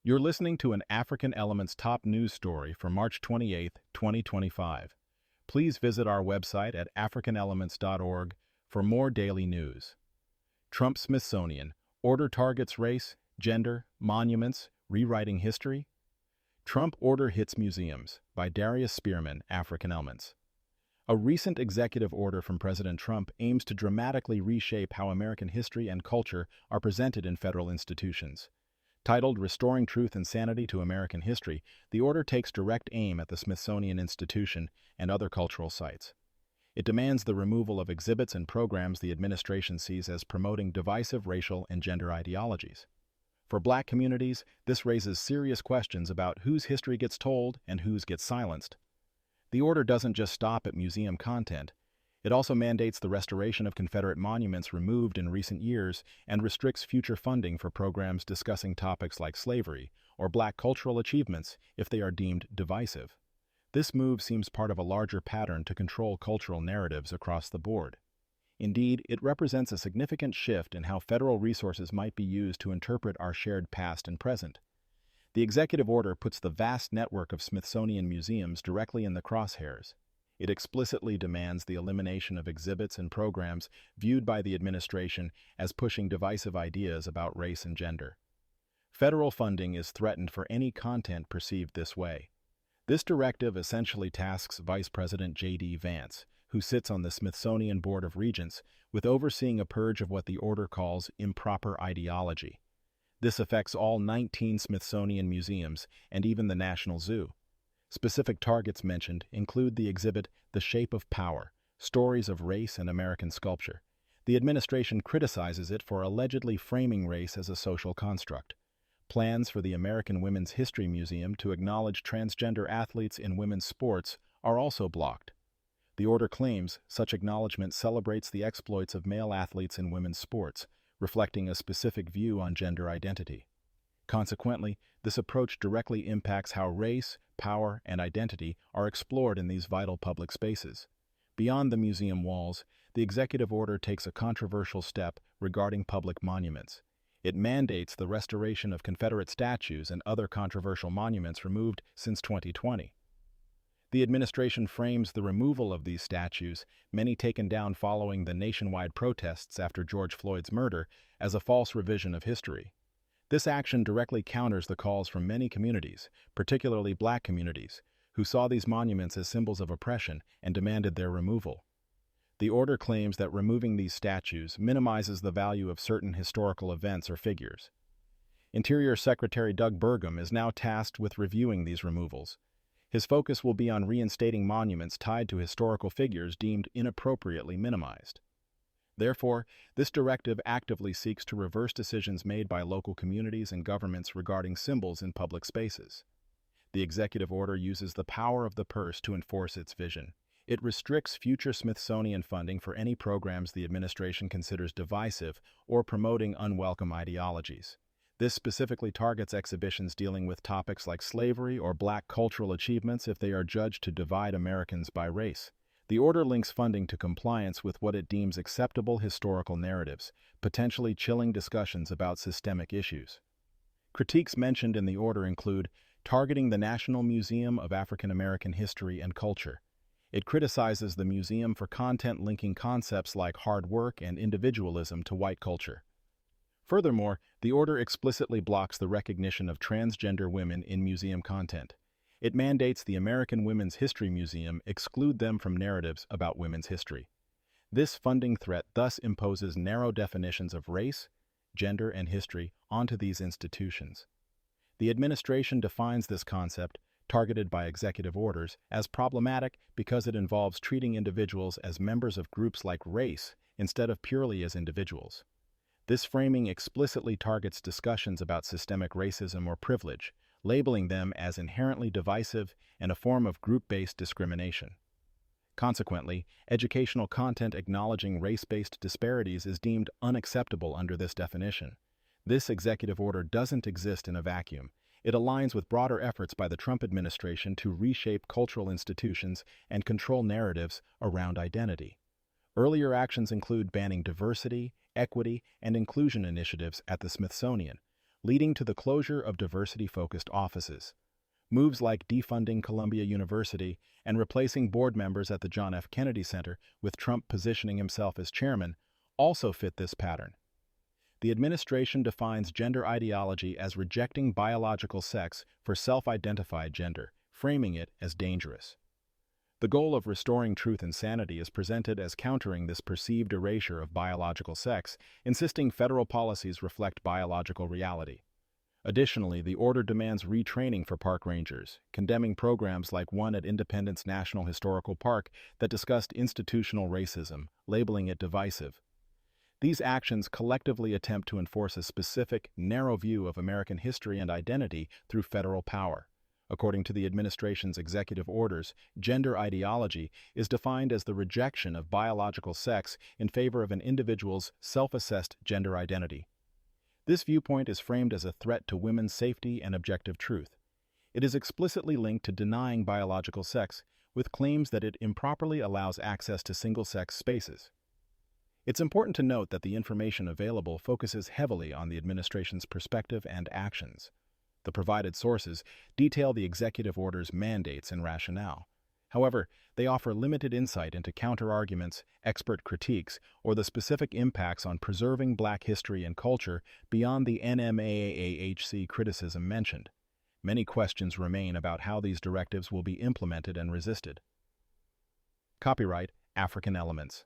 You're listening to an African Elements top news story for March 28, 2025. Please visit our website at africanelements.org for more daily news. Trump Smithsonian: Order targets race, gender, monuments, rewriting history? Trump order hits museums, by Darius Spearman, African Elements. A recent executive order from President Trump aims to dramatically reshape how American history and culture are presented in federal institutions. Titled Restoring Truth and Sanity to American History, the order takes direct aim at the Smithsonian Institution and other cultural sites. It demands the removal of exhibits and programs the administration sees as promoting divisive racial and gender ideologies. For Black communities, this raises serious questions about whose history gets told and whose gets silenced. The order doesn't just stop at museum content. It also mandates the restoration of Confederate monuments removed in recent years and restricts future funding for programs discussing topics like slavery or Black cultural achievements if they are deemed divisive. This move seems part of a larger pattern to control cultural narratives across the board. Indeed, it represents a significant shift in how federal resources might be used to interpret our shared past and present. The executive order puts the vast network of Smithsonian museums directly in the crosshairs. It explicitly demands the elimination of exhibits and programs viewed by the administration as pushing divisive ideas about race and gender. Federal funding is threatened for any content perceived this way. This directive essentially tasks Vice President J.D. Vance, who sits on the Smithsonian Board of Regents, with overseeing a purge of what the order calls improper ideology. This affects all 19 Smithsonian museums and even the National Zoo. Specific targets mentioned include the exhibit The Shape of Power: Stories of Race and American Sculpture. The administration criticizes it for allegedly framing race as a social construct. Plans for the American Women's History Museum to acknowledge transgender athletes in women's sports are also blocked. The order claims such acknowledgement celebrates the exploits of male athletes in women's sports, reflecting a specific view on gender identity. Consequently, this approach directly impacts how race, power, and identity are explored in these vital public spaces. Beyond the museum walls, the executive order takes a controversial step regarding public monuments. It mandates the restoration of Confederate statues and other controversial monuments removed since 2020. The administration frames the removal of these statues, many taken down following the nationwide protests after George Floyd's murder, as a false revision of history. This action directly counters the calls from many communities, particularly Black communities, who saw these monuments as symbols of oppression and demanded their removal. The order claims that removing these statues minimizes the value of certain historical events or figures. Interior Secretary Doug Burgum is now tasked with reviewing these removals. His focus will be on reinstating monuments tied to historical figures deemed inappropriately minimized. Therefore, this directive actively seeks to reverse decisions made by local communities and governments regarding symbols in public spaces. The executive order uses the power of the purse to enforce its vision. It restricts future Smithsonian funding for any programs the administration considers divisive or promoting unwelcome ideologies. This specifically targets exhibitions dealing with topics like slavery or Black cultural achievements if they are judged to divide Americans by race. The order links funding to compliance with what it deems acceptable historical narratives, potentially chilling discussions about systemic issues. Critiques mentioned in the order include targeting the National Museum of African American History and Culture. It criticizes the museum for content linking concepts like hard work and individualism to white culture. Furthermore, the order explicitly blocks the recognition of transgender women in museum content. It mandates the American Women's History Museum exclude them from narratives about women's history. This funding threat thus imposes narrow definitions of race, gender, and history onto these institutions. The administration defines this concept, targeted by executive orders, as problematic because it involves treating individuals as members of groups like race instead of purely as individuals. This framing explicitly targets discussions about systemic racism or privilege, labeling them as inherently divisive and a form of group-based discrimination. Consequently, educational content acknowledging race-based disparities is deemed unacceptable under this definition. This executive order doesn't exist in a vacuum. It aligns with broader efforts by the Trump administration to reshape cultural institutions and control narratives around identity. Earlier actions include banning diversity, equity, and inclusion initiatives at the Smithsonian, leading to the closure of diversity-focused offices. Moves like defunding Columbia University and replacing board members at the John F. Kennedy Center with Trump positioning himself as chairman also fit this pattern. The administration defines gender ideology as rejecting biological sex for self-identified gender, framing it as dangerous. The goal of restoring truth and sanity is presented as countering this perceived erasure of biological sex, insisting federal policies reflect biological reality. Additionally, the order demands retraining for park rangers, condemning programs like one at Independence National Historical Park that discussed institutional racism, labeling it divisive. These actions collectively attempt to enforce a specific, narrow view of American history and identity through federal power. According to the administration's executive orders, gender ideology is defined as the rejection of biological sex in favor of an individual's self-assessed gender identity. This viewpoint is framed as a threat to women's safety and objective truth. It is explicitly linked to denying biological sex, with claims that it improperly allows access to single-sex spaces. It's important to note that the information available focuses heavily on the administration's perspective and actions. The provided sources detail the executive order's mandates and rationale. However, they offer limited insight into counter-arguments, expert critiques, or the specific impacts on preserving Black history and culture beyond the NMAAHC criticism mentioned. Many questions remain about how these directives will be implemented and resisted. Copyright African Elements.